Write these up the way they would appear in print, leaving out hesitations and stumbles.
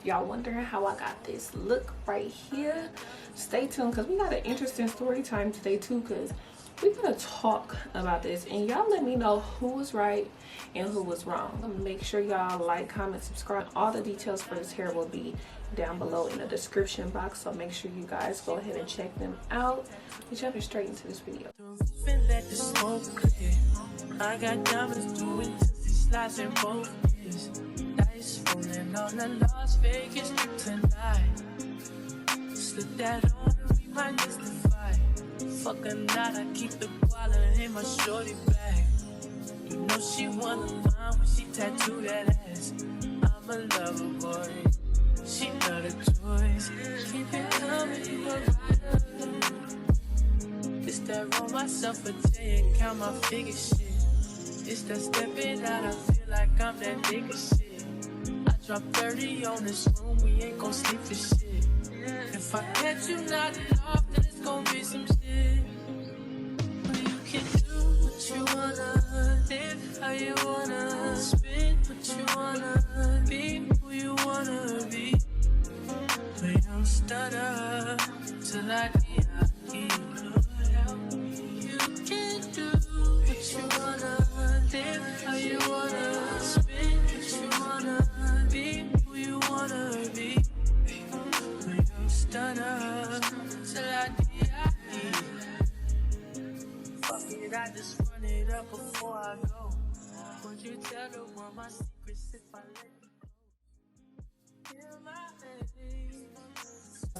y'all wondering how I got this look right here, stay tuned because we got an interesting story time today too, because we're gonna talk about this and y'all let me know who was right and who was wrong. Make sure y'all like, comment, subscribe. All the details for this hair will be down below in the description box, so make sure you guys go ahead and check them out. We're jumping straight into this video. I got diamonds doing slides in both ears. Dice rolling on the Las Vegas trip tonight. Slip that on and we might mystify. Fuck a night, I keep the koala in my shorty bag. You know she wanna mine when she tattoo that ass. I'm a lover boy, she love the toys. Keep it coming, you a rider. It's that roll myself a day and count my figure shit. It's that stepping out, I feel like I'm that nigga shit. I drop 30 on this room, we ain't gon' sleep for shit. If I catch you nodding off, then it's gon' be some shit. You can do what you wanna, live how you wanna, spin what you wanna, be who you wanna be. We don't stutter till I get out. You can do what you wanna, live how you wanna, spin what you wanna, be who you wanna be. We don't stutter till I get out. Fuck it, I just run it up before I go. Would you tell the world my secrets if I let you go? Feel my baby.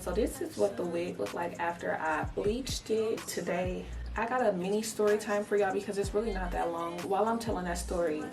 So this is what the wig looked like after I bleached it today. I got a mini story time for y'all because it's really not that long. While I'm telling that story,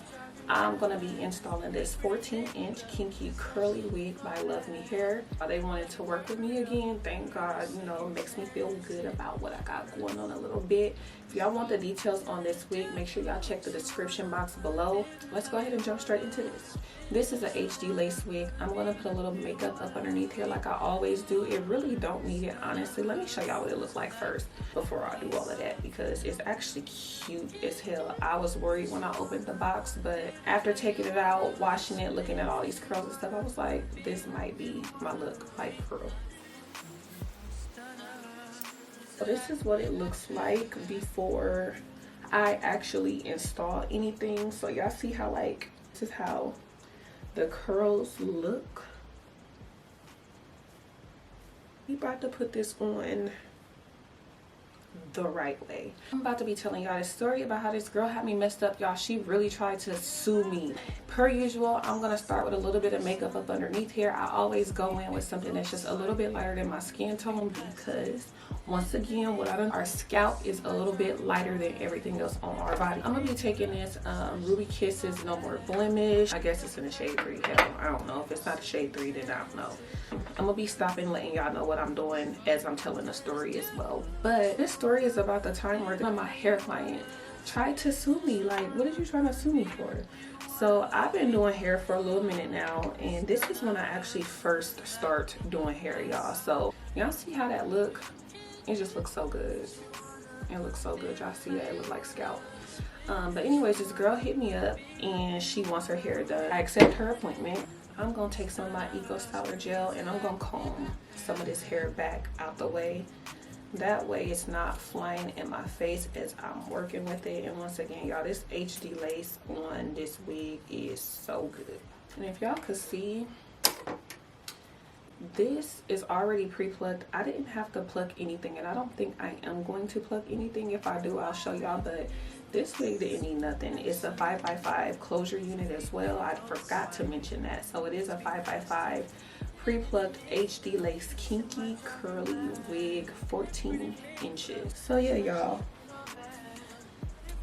I'm gonna be installing this 14-inch kinky curly wig by LUVME hair. They wanted to work with me again, thank God. You know, it makes me feel good about what I got going on a little bit. If y'all want the details on this wig, make sure y'all check the description box below. Let's go ahead and jump straight into this. This is an HD lace wig. I'm gonna put a little makeup up underneath here like I always do. It really don't need it, honestly. Let me show y'all what it looks like first before I do all of that, because it's actually cute as hell. I was worried when I opened the box, but after taking it out, washing it, looking at all these curls and stuff, I was like, this might be my look, like for real. So this is what it looks like before I actually install anything. So y'all see how, like, this is how the curls look. We about to put this on the right way. I'm about to be telling y'all this story about how this girl had me messed up, y'all. She really tried to sue me. Per usual, I'm gonna start with a little bit of makeup up underneath here. I always go in with something that's just a little bit lighter than my skin tone, because once again, what I done, our scalp is a little bit lighter than everything else on our body. I'm gonna be taking this Ruby Kisses No More Blemish. I guess it's in the shade 3. Hell, I don't know. If it's not a shade 3, then I don't know. I'm gonna be stopping, letting y'all know what I'm doing as I'm telling the story as well. But this story is about the time where my hair client tried to sue me. Like, what are you trying to sue me for? So I've been doing hair for a little minute now, and this is when I actually first start doing hair, y'all. So y'all see how that look? It just looks so good. It looks so good. Y'all see that? It looks like scalp. But anyways, this girl hit me up and she wants her hair done. I accept her appointment. I'm gonna take some of my Eco Styler gel and I'm gonna comb some of this hair back out the way. That way it's not flying in my face as I'm working with it. And once again, y'all, this HD lace on this wig is so good. And if y'all could see, this is already pre-plucked. I didn't have to pluck anything, and I don't think I am going to pluck anything. If I do, I'll show y'all, but this wig didn't need nothing. It's a 5x5 closure unit as well. I forgot to mention that. So it is a 5x5 pre-plucked HD lace kinky curly wig, 14 inches. So yeah, y'all,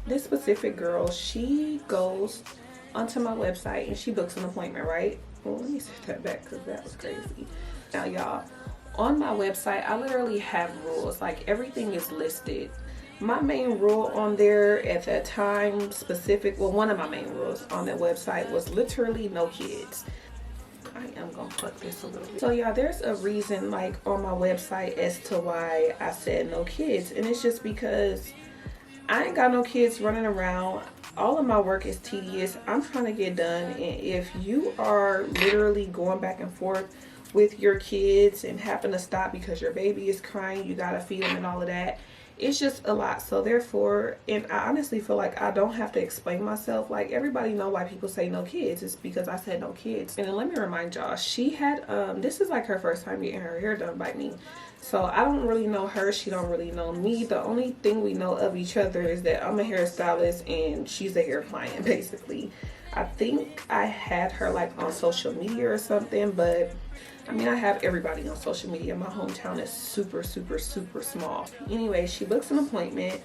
this specific girl, she goes onto my website and she books an appointment, right? Well, let me set that back because that was crazy. Now y'all, on my website, I literally have rules. Like, everything is listed. My main rule on there at that time, one of my main rules on that website was literally no kids. I am gonna pluck this a little bit. So y'all, there's a reason, like, on my website as to why I said no kids, and it's just because I ain't got no kids running around all of my work is tedious. I'm trying to get done, and if you are literally going back and forth with your kids and happen to stop because your baby is crying, you gotta feed them and all of that, it's just a lot. So therefore, and I honestly feel like I don't have to explain myself. Like, everybody know why people say no kids. It's because I said no kids. And then let me remind y'all, she had this is like her first time getting her hair done by me. So I don't really know her, she don't really know me. The only thing we know of each other is that I'm a hairstylist and she's a hair client, basically. I think I had her like on social media or something, but I mean, I have everybody on social media. My hometown is super, super, super small. Anyway, she books an appointment,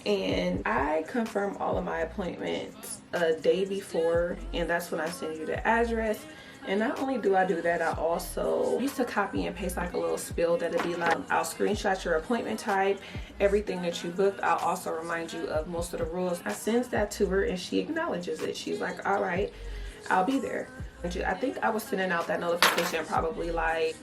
and I confirm all of my appointments a day before, and that's when I send you the address. And not only do I do that, I also used to copy and paste like a little spill that'll be like, I'll screenshot your appointment type, everything that you booked. I'll also remind you of most of the rules. I send that to her and she acknowledges it. She's like, all right, I'll be there. I think I was sending out that notification probably like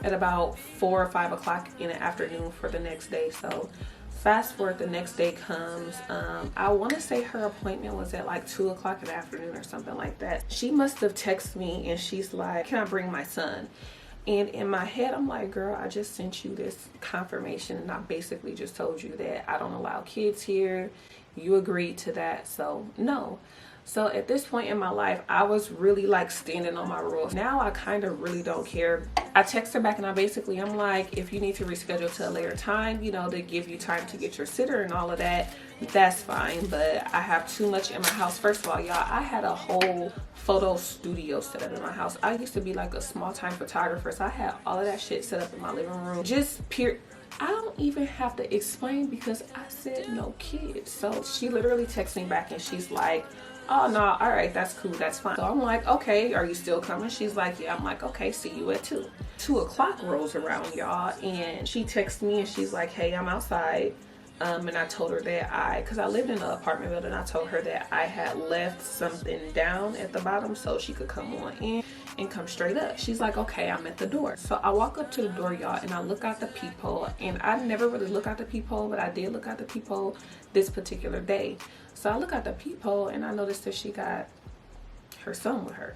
at about 4 or 5 o'clock in the afternoon for the next day. So fast forward, the next day comes. I want to say her appointment was at like 2 o'clock in the afternoon or something like that. She must have texted me and she's like, can I bring my son? And in my head, I'm like, girl, I just sent you this confirmation and I basically just told you that I don't allow kids here. You agreed to that, so no. So at this point in my life, I was really like standing on my rules. Now I kind of really don't care. I text her back and I'm like, if you need to reschedule to a later time, you know, to give you time to get your sitter and all of that, that's fine. But I have too much in my house. First of all, y'all, I had a whole photo studio set up in my house. I used to be like a small time photographer, so I had all of that shit set up in my living room. I don't even have to explain because I said no kids. So she literally texts me back and she's like, oh no, all right, that's cool, that's fine. So I'm like, okay, are you still coming? She's like, yeah. I'm like, okay, see you at 2. 2 o'clock rolls around, y'all, and she texts me and she's like, hey, I'm outside. And I told her that because I lived in an apartment building, I told her that I had left something down at the bottom so she could come on in and come straight up. She's like, okay, I'm at the door. So I walk up to the door, y'all, and I look out the peephole, and I never really look out the peephole, but I did look out the peephole this particular day. So I look out the peephole and I noticed that she got her son with her.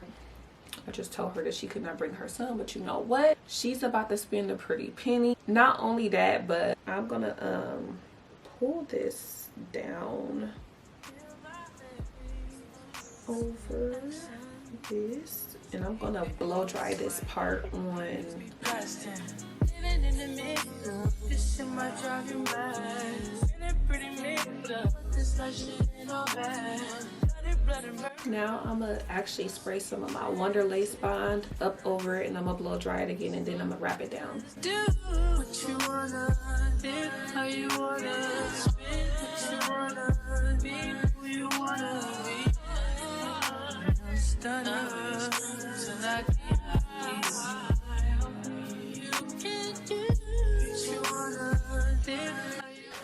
I just told her that she could not bring her son, but you know what? She's about to spend a pretty penny. Not only that, but I'm gonna pull this down over this, and I'm gonna blow dry this part on. Now I'm gonna actually spray some of my Wonder Lace Bond up over it, and I'm gonna blow dry it again, and then I'm gonna wrap it down. Do what you wanna, live how you wanna, spend what you wanna, be who you wanna be. I'm stunning, so like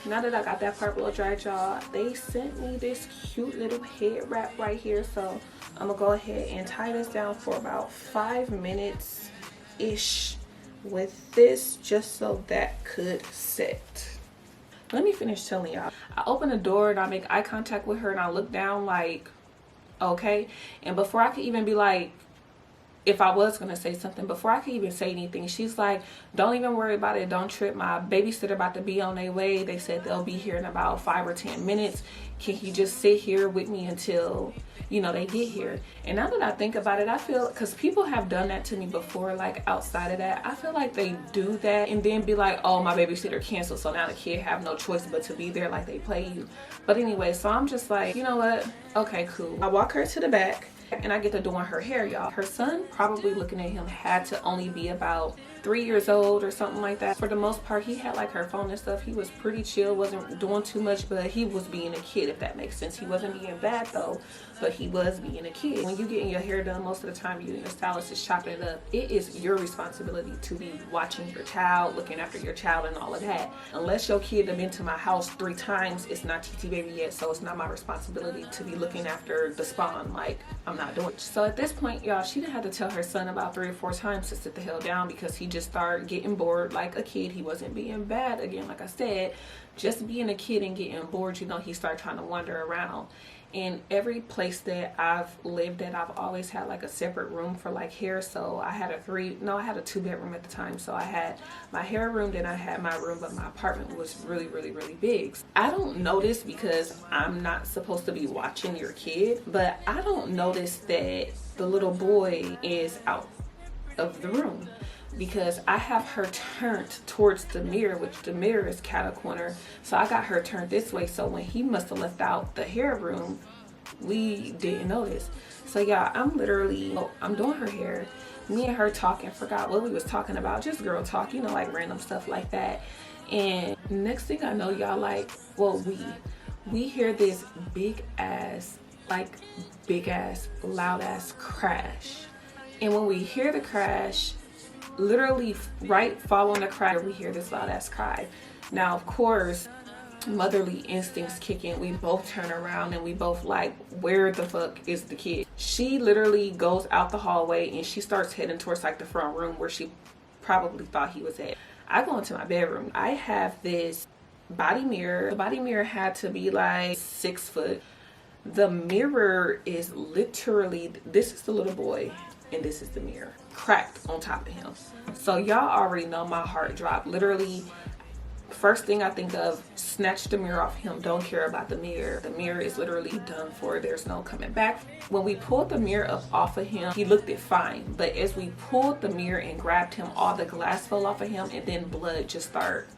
now that I got that part blow dried, y'all, they sent me this cute little head wrap right here. So I'm gonna go ahead and tie this down for about 5 minutes ish with this, just so that could set. Let me finish telling y'all. I open the door and I make eye contact with her and I look down like, okay. And before I could even be like, if I was gonna say something, before I could even say anything, she's like, don't even worry about it, don't trip, my babysitter about to be on their way. They said they'll be here in about 5 or 10 minutes. Can you just sit here with me until, you know, they get here? And now that I think about it, I feel, because people have done that to me before, like outside of that, I feel like they do that and then be like, oh, my babysitter canceled, so now the kid have no choice but to be there, like they play you. But anyway, so I'm just like, you know what, okay, cool. I walk her to the back and I get to doing her hair, y'all. Her son, probably looking at him, had to only be about 3 years old or something like that. For the most part, he had like her phone and stuff. He was pretty chill, wasn't doing too much, but he was being a kid, if that makes sense. He wasn't being bad though, but he was being a kid. When you getting your hair done, most of the time you and your stylist is chopping it up. It is your responsibility to be watching your child, looking after your child and all of that. Unless your kid have been to my house 3 times, it's not TT baby yet, so it's not my responsibility to be looking after the spawn. Like, I'm not doing it. So at this point, y'all, she done had to tell her son about 3 or 4 times to sit the hell down because he just started getting bored like a kid. He wasn't being bad, again, like I said, just being a kid and getting bored, you know, he started trying to wander around. In every place that I've lived at, I've always had like a separate room for like hair. So I had a 2-bedroom at the time. So I had my hair room, then I had my room, but my apartment was really, really, really big. I don't notice, because I'm not supposed to be watching your kid, but I don't notice that the little boy is out of the room, because I have her turned towards the mirror, which the mirror is cat corner. So I got her turned this way. So when he must have left out the hair room, we didn't notice. So y'all, I'm doing her hair. Me and her talking, forgot what we was talking about, just girl talk, you know, like random stuff like that. And next thing I know, y'all, like, well, we hear this big ass, loud ass crash. And when we hear the crash, literally right following the cry, we hear this loud ass cry. Now, of course, motherly instincts kick in. We both turn around and we both like, where the fuck is the kid? She literally goes out the hallway and she starts heading towards like the front room where she probably thought he was at. I go into my bedroom. I have this body mirror. The body mirror had to be like 6 foot. The mirror is literally, this is the little boy and this is the mirror, cracked on top of him. So y'all already know my heart dropped. Literally, first thing I think of, snatch the mirror off him, don't care about the mirror. The mirror is literally done for, there's no coming back. When we pulled the mirror up off of him, he looked it fine. But as we pulled the mirror and grabbed him, all the glass fell off of him and then blood just started.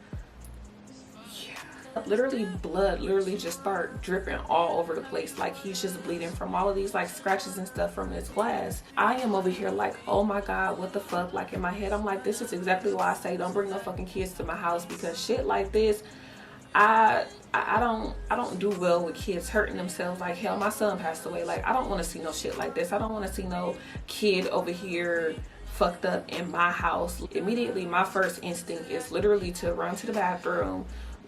Literally blood just start dripping all over the place. Like he's just bleeding from all of these like scratches and stuff from this glass. I am over here like, oh my god, what the fuck? Like in my head I'm like, this is exactly why I say don't bring no fucking kids to my house, because shit like this, I don't do well with kids hurting themselves. Like hell, my son passed away. Like I don't want to see no shit like this. I don't want to see no kid over here fucked up in my house. Immediately my first instinct is literally to run to the bathroom.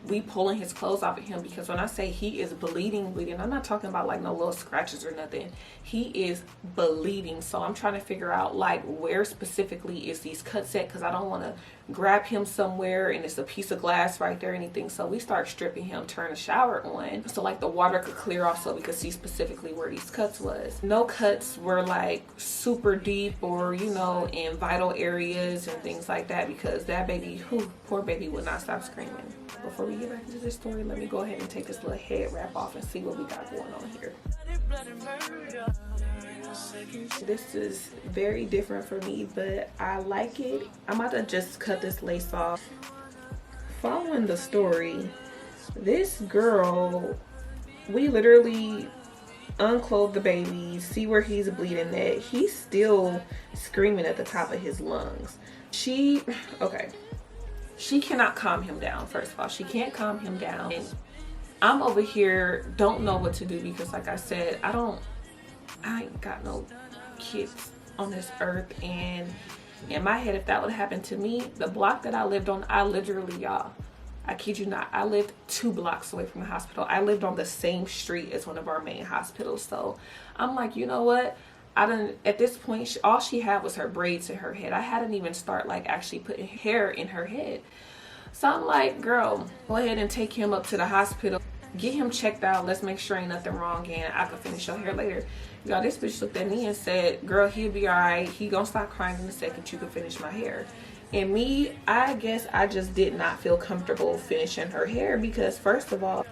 We pulling his clothes off of him, because when I say he is bleeding, I'm not talking about like no little scratches or nothing. He is bleeding. So I'm trying to figure out like where specifically is these cuts at, because I don't want to grab him somewhere and it's a piece of glass right there or anything. So we start stripping him, turn the shower on so like the water could clear off, so we could see specifically where these cuts was. No cuts were like super deep or, you know, in vital areas and things like that, because that baby, poor baby, would not stop screaming. Before we get back into this story, let me go ahead and take this little head wrap off and see what we got going on here. This is very different for me, but I like it. I'm about to just cut this lace off. Following the story, this girl, we literally unclothe the baby, see where he's bleeding at. He's still screaming at the top of his lungs. She cannot calm him down. First of all, she can't calm him down. And I'm over here, don't know what to do, because like I said, I ain't got no kids on this earth. And in my head, if that would happen to me, the block that I lived on, I literally, y'all, I kid you not, I lived 2 blocks away from the hospital. I lived on the same street as one of our main hospitals. So I'm like, you know what? At this point, all she had was her braids in her head. I hadn't even start like actually putting hair in her head. So I'm like, girl, go ahead and take him up to the hospital. Get him checked out. Let's make sure ain't nothing wrong, and I can finish your hair later. Y'all, this bitch looked at me and said, girl, he'll be all right. He gonna stop crying in a second. You can finish my hair. And me, I guess I just did not feel comfortable finishing her hair, because first of all,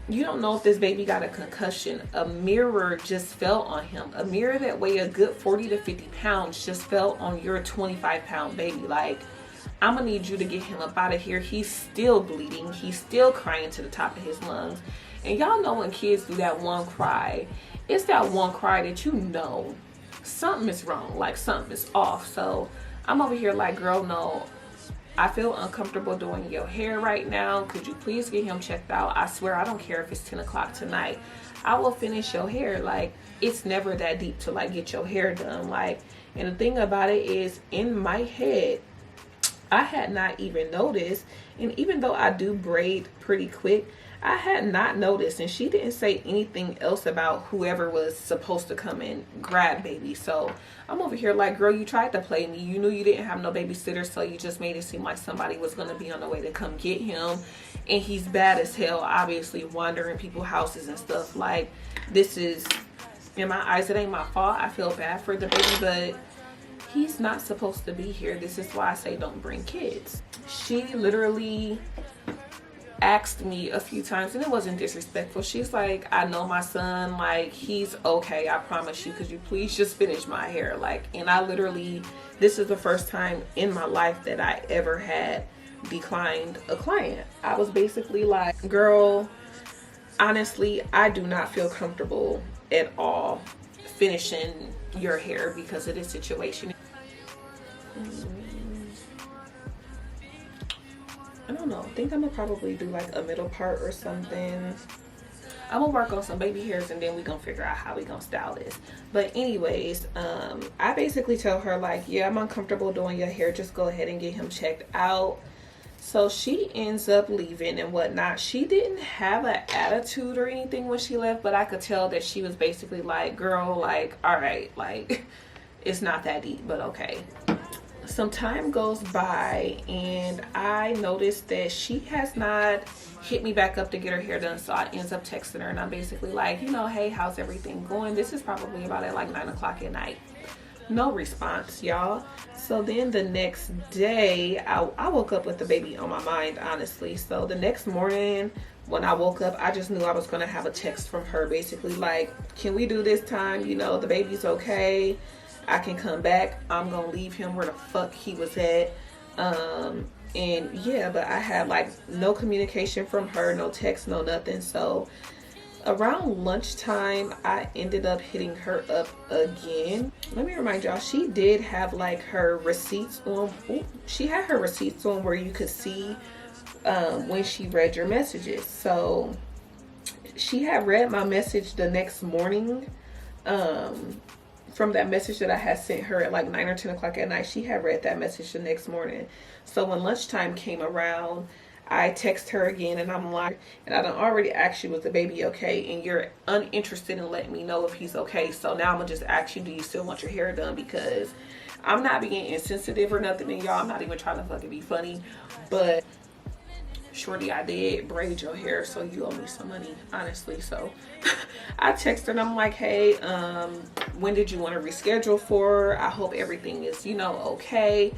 you don't know if this baby got a concussion. A mirror just fell on him. A mirror that weighed a good 40 to 50 pounds just fell on your 25-pound baby. Like, I'm gonna need you to get him up out of here. He's still bleeding. He's still crying to the top of his lungs. And y'all know when kids do that one cry, it's that one cry that you know something is wrong, like something is off. So I'm over here like, girl, no, I feel uncomfortable doing your hair right now. Could you please get him checked out? I swear, I don't care if it's 10 o'clock tonight. I will finish your hair. Like, it's never that deep to like get your hair done. Like, and the thing about it is, in my head, I had not even noticed. And even though I do braid pretty quick, I had not noticed. And she didn't say anything else about whoever was supposed to come and grab baby. So I'm over here like, girl, you tried to play me. You knew you didn't have no babysitter, so you just made it seem like somebody was going to be on the way to come get him. And he's bad as hell, obviously, wandering people's houses and stuff. Like, this is, in my eyes, it ain't my fault. I feel bad for the baby, but he's not supposed to be here. This is why I say don't bring kids. She literally asked me a few times, and it wasn't disrespectful. She's like, I know my son, like, he's okay, I promise you. Could you please just finish my hair? Like, and I literally, this is the first time in my life that I ever had declined a client. I was basically like, girl, honestly, I do not feel comfortable at all finishing your hair because of this situation. I don't know. I think I'm gonna probably do like a middle part or something. I'm gonna work on some baby hairs and then we gonna figure out how we gonna style this. But anyways, I basically tell her like, yeah, I'm uncomfortable doing your hair. Just go ahead and get him checked out. So she ends up leaving and whatnot. She didn't have an attitude or anything when she left, but I could tell that she was basically like, girl, like, all right, like, it's not that deep, but okay. Some time goes by and I noticed that she has not hit me back up to get her hair done. So I ends up texting her and I'm basically like, you know, hey, how's everything going? This is probably about at like 9 o'clock at night. No response, y'all. So then the next day, I woke up with the baby on my mind, honestly. So the next morning when I woke up, I just knew I was going to have a text from her basically like, can we do this time? You know, the baby's okay. I can come back. I'm going to leave him where the fuck he was at. And yeah, but I had like no communication from her, no text, no nothing. So around lunchtime, I ended up hitting her up again. Let me remind y'all, she did have like her receipts on. Ooh, she had her receipts on where you could see when she read your messages. So she had read my message the next morning. From that message that I had sent her at like 9 or 10 o'clock at night, she had read that message the next morning. So when lunchtime came around, I text her again and I'm like, and I done already asked you, was the baby okay? And you're uninterested in letting me know if he's okay. So now I'm gonna just ask you, do you still want your hair done? Because I'm not being insensitive or nothing, and y'all, I'm not even trying to fucking be funny, but shorty, I did braid your hair, so you owe me some money, honestly. So I texted her and I'm like, hey, when did you want to reschedule for? I hope everything is, you know, okay.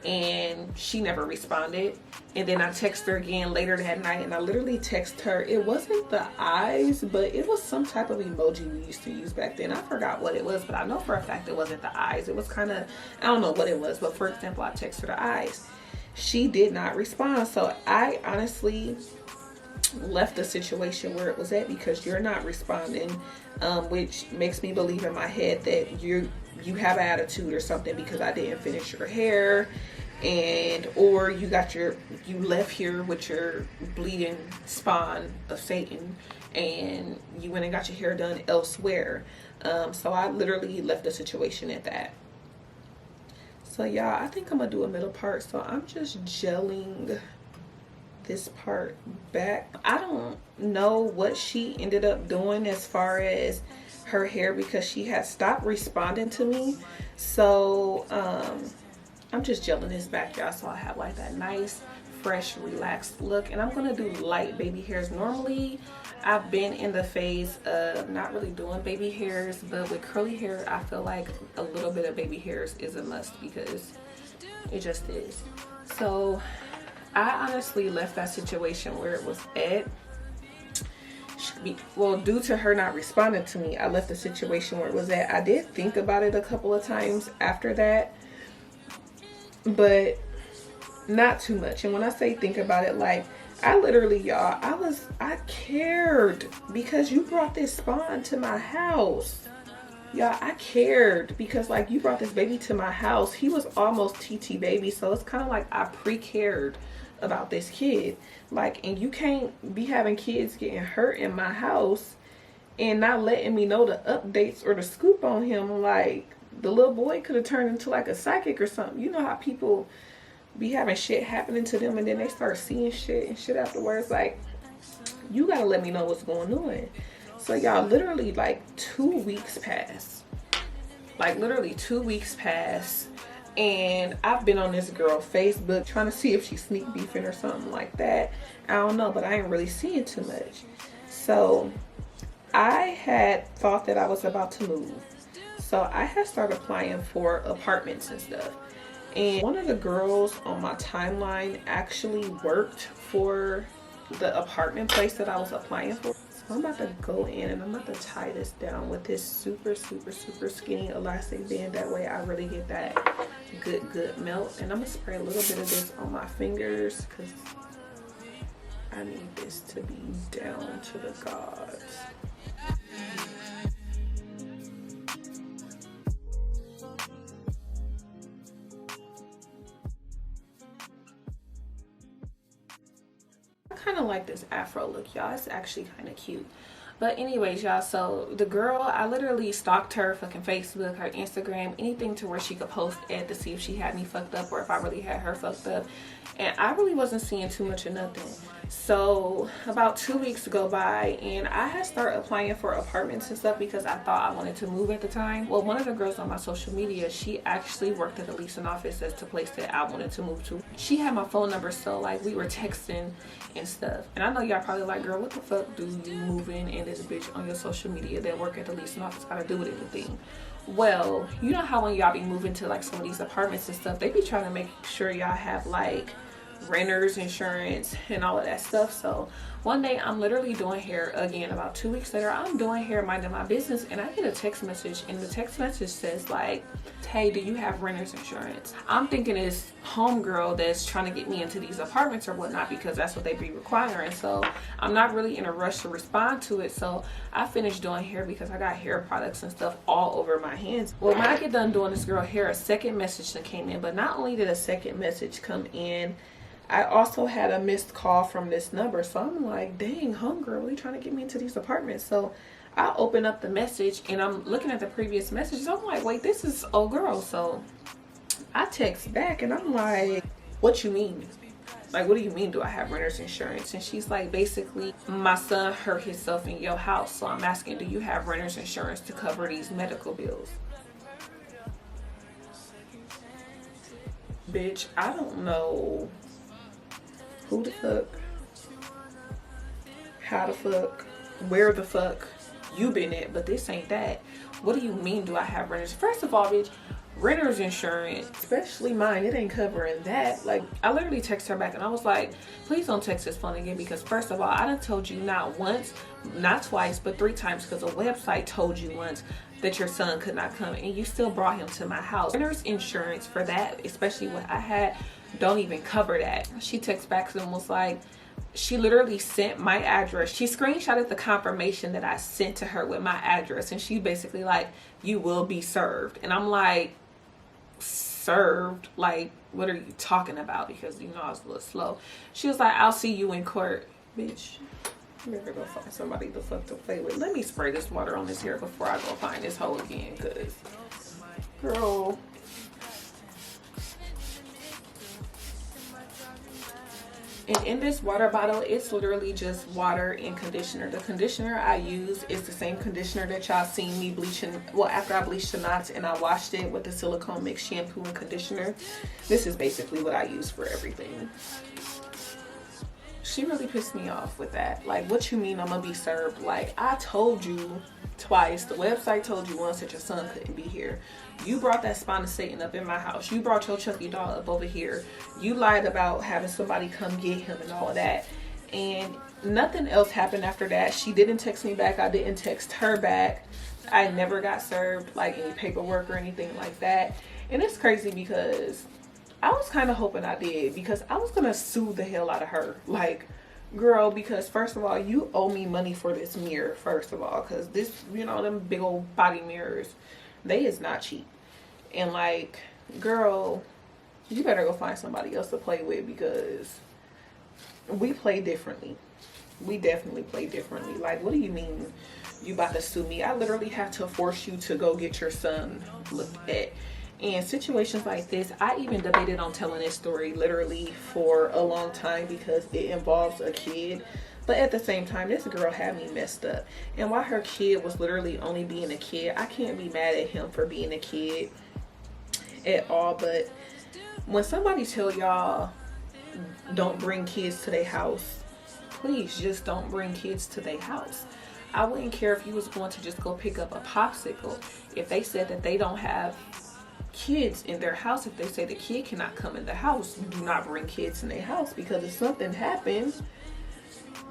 And she never responded. And then I texted her again later that night and I literally texted her. It wasn't the eyes, but it was some type of emoji we used to use back then. I forgot what it was, but I know for a fact it wasn't the eyes. It was kind of, I don't know what it was, but for example, I texted her the eyes. She did not respond. So I honestly left the situation where it was at because you're not responding, which makes me believe in my head that you have an attitude or something because I didn't finish your hair, and or you left here with your bleeding spawn of Satan and you went and got your hair done elsewhere. So I literally left the situation at that. So y'all, I think I'm gonna do a middle part. So I'm just gelling this part back. I don't know what she ended up doing as far as her hair because she had stopped responding to me. So I'm just gelling this back, y'all, so I have like that nice, fresh, relaxed look. And I'm gonna do light baby hairs. Normally I've been in the phase of not really doing baby hairs, but with curly hair I feel like a little bit of baby hairs is a must because it just is. So I honestly left that situation where it was at. Well, due to her not responding to me, I left the situation where it was at. I did think about it a couple of times after that, but not too much. And when I say think about it, like I literally, y'all, I cared because you brought this spawn to my house. Y'all, I cared because like you brought this baby to my house. He was almost TT baby, so it's kind of like I pre-cared about this kid. Like, and you can't be having kids getting hurt in my house and not letting me know the updates or the scoop on him. Like, the little boy could have turned into like a psychic or something. You know how people be having shit happening to them, and then they start seeing shit and shit afterwards. Like, you gotta let me know what's going on. So y'all, literally like 2 weeks pass. Like literally 2 weeks pass, and I've been on this girl Facebook trying to see if she's sneak beefing or something like that. I don't know, but I ain't really seeing too much. So I had thought that I was about to move, so I had started applying for apartments and stuff. And one of the girls on my timeline actually worked for the apartment place that I was applying for. So I'm about to go in and I'm about to tie this down with this super skinny elastic band. That way I really get that good melt. And I'm gonna spray a little bit of this on my fingers because I need this to be down to the gods. Kind of like this afro look, y'all. It's actually kind of cute. But anyways, y'all, so the girl, I literally stalked her fucking Facebook, her Instagram, anything to where she could post it to see if she had me fucked up or if I really had her fucked up. And I really wasn't seeing too much of nothing. So about 2 weeks go by, and I had started applying for apartments and stuff because I thought I wanted to move at the time. Well, one of the girls on my social media, she actually worked at the leasing office as the place that I wanted to move to. She had my phone number, so like we were texting and stuff. And I know y'all probably like, girl, what the fuck do you moving and this bitch on your social media that work at the leasing office gotta do with anything? Well, you know how when y'all be moving to like some of these apartments and stuff, they be trying to make sure y'all have like renters insurance and all of that stuff. So one day I'm literally doing hair again. About 2 weeks later, I'm doing hair, minding my business, and I get a text message, and the text message says like, hey, do you have renters insurance? I'm thinking it's homegirl that's trying to get me into these apartments or whatnot, because that's what they be requiring. So I'm not really in a rush to respond to it. So I finished doing hair because I got hair products and stuff all over my hands. Well, when I get done doing this girl hair, a second message that came in. But not only did a second message come in, I also had a missed call from this number. So I'm like, dang, homegirl, really trying to get me into these apartments. So I open up the message and I'm looking at the previous messages. I'm like, wait, this is old girl. So I text back and I'm like, what you mean? Like, what do you mean, do I have renter's insurance? And she's like, basically, my son hurt himself in your house. So I'm asking, do you have renter's insurance to cover these medical bills? Bitch, I don't know who the fuck, how the fuck, where the fuck you been at, but this ain't that. What do you mean, do I have renters? First of all, bitch, renter's insurance, especially mine, it ain't covering that. Like, I literally text her back and I was like, please don't text this phone again, because first of all, I done told you not once, not twice, but 3 times, because a website told you once that your son could not come, and you still brought him to my house. Renter's insurance for that, especially what I had, don't even cover that. She texted back and was like, she literally sent my address. She screenshotted the confirmation that I sent to her with my address, and she basically like, you will be served. And I'm like, served? Like, what are you talking about? Because, you know, I was a little slow. She was like, I'll see you in court. Bitch, you better go find somebody the fuck to play with. Let me spray this water on this hair before I go find this hoe again, because, girl. And in this water bottle, it's literally just water and conditioner. The conditioner I use is the same conditioner that y'all seen me bleaching. Well, after I bleached the knots and I washed it with the silicone mixed shampoo and conditioner. This is basically what I use for everything. She really pissed me off with that. Like, what you mean I'm gonna be served? Like, I told you twice. The website told you once that your son couldn't be here. You brought that spawn of Satan up in my house. You brought your Chucky doll up over here. You lied about having somebody come get him and all of that. And nothing else happened after that. She didn't text me back. I didn't text her back. I never got served like any paperwork or anything like that. And it's crazy because I was kind of hoping I did, because I was gonna sue the hell out of her. Like, girl, because first of all, you owe me money for this mirror, first of all, because this, you know, them big old body mirrors, they is not cheap. And like, girl, you better go find somebody else to play with, because we play differently. We definitely play differently. Like, what do you mean you about to sue me? I literally have to force you to go get your son looked at. And situations like this, I even debated on telling this story literally for a long time because it involves a kid. But at the same time, this girl had me messed up. And while her kid was literally only being a kid, I can't be mad at him for being a kid at all. But when somebody tell y'all don't bring kids to their house, please just don't bring kids to their house. I wouldn't care if you was going to just go pick up a popsicle. If they said that they don't have kids in their house, if they say the kid cannot come in the house, do not bring kids in their house, because if something happens,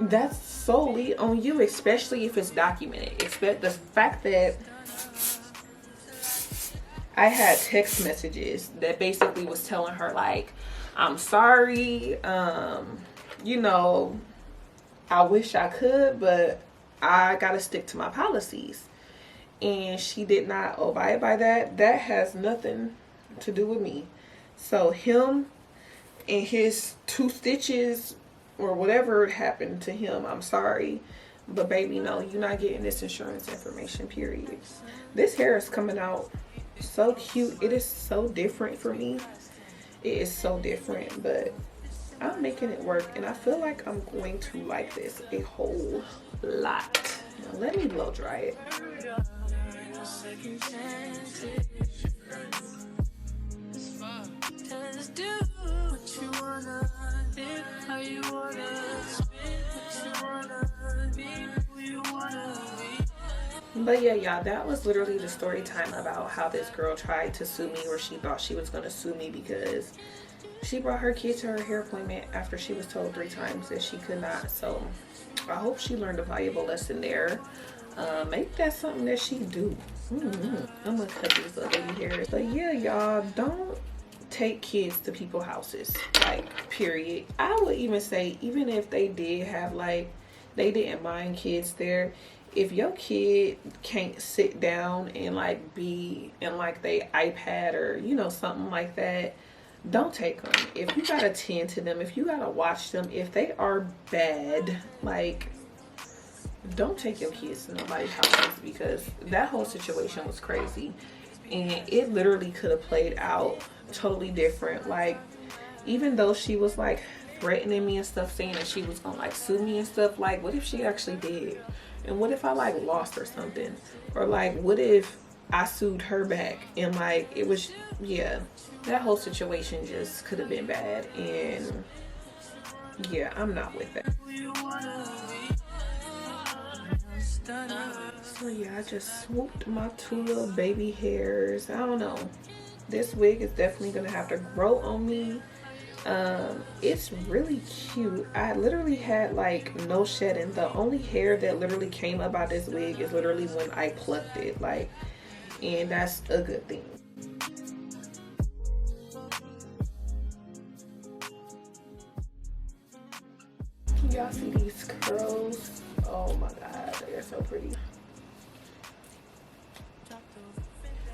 that's solely on you, especially if it's documented. Expect the fact that I had text messages that basically was telling her like, I'm sorry, you know, I wish I could, but I gotta stick to my policies. And she did not abide by that. That has nothing to do with me. So him and his 2 stitches or whatever happened to him, I'm sorry, but baby, no, you're not getting this insurance information, period. This hair is coming out so cute. It is so different for me. It is so different, but I'm making it work, and I feel like I'm going to like this a whole lot. Now let me blow dry it. But yeah, y'all, that was literally the story time about how this girl tried to sue me, or she thought she was going to sue me because she brought her kid to her hair appointment after she was told 3 times that she could not. So I hope she learned a valuable lesson there. Maybe that's something that she do. I'm gonna cut these little baby hairs. But yeah, y'all, don't take kids to people's houses, like, period. I would even say, even if they did have, like, they didn't mind kids there, if your kid can't sit down and like be in like they iPad or, you know, something like that, don't take them. If you gotta tend to them, if you gotta watch them, if they are bad, like, don't take your kids to nobody's houses, because that whole situation was crazy and it literally could have played out totally different. Like, even though she was like threatening me and stuff, saying that she was gonna like sue me and stuff, like, what if she actually did? And what if I like lost or something? Or like, what if I sued her back and like it was, yeah, that whole situation just could have been bad. And yeah, I'm not with that. So yeah, I just swooped my 2 little baby hairs. I don't know, this wig is definitely gonna have to grow on me. It's really cute. I literally had like no shedding. The only hair that literally came up out this wig is literally when I plucked it, like, and that's a good thing. Y'all see these curls? Oh my god, they're so pretty.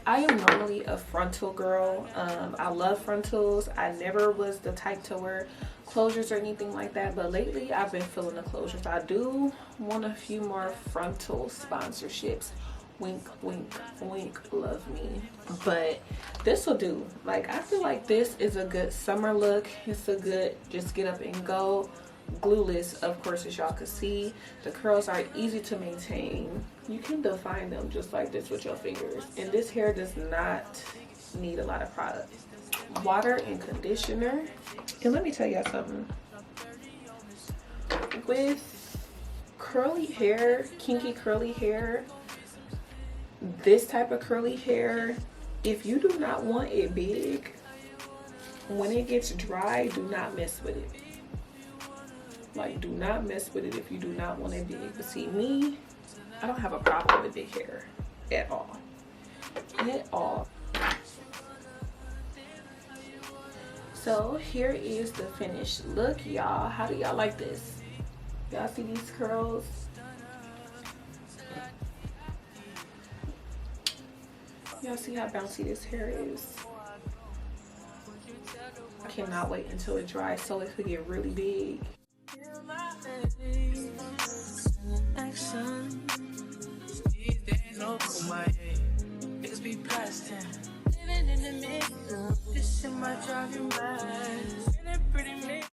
I am normally a frontal girl. I love frontals. I never was the type to wear closures or anything like that, but lately I've been feeling the closures. I do want a few more frontal sponsorships. Wink, wink, wink, love me. But this will do. Like, I feel like this is a good summer look. It's a good just get up and go. Glueless, of course, as y'all can see. The curls are easy to maintain. You can define them just like this with your fingers, and this hair does not need a lot of product. Water and conditioner. And let me tell y'all something, with curly hair, kinky curly hair, this type of curly hair, if you do not want it big, when it gets dry, do not mess with it. Like, do not mess with it if you do not want it big. But see, me, I don't have a problem with big hair at all. At all. So here is the finished look, y'all. How do y'all like this? Y'all see these curls? Y'all see how bouncy this hair is? I cannot wait until it dries so it could get really big. limit. This shit might drive you mad.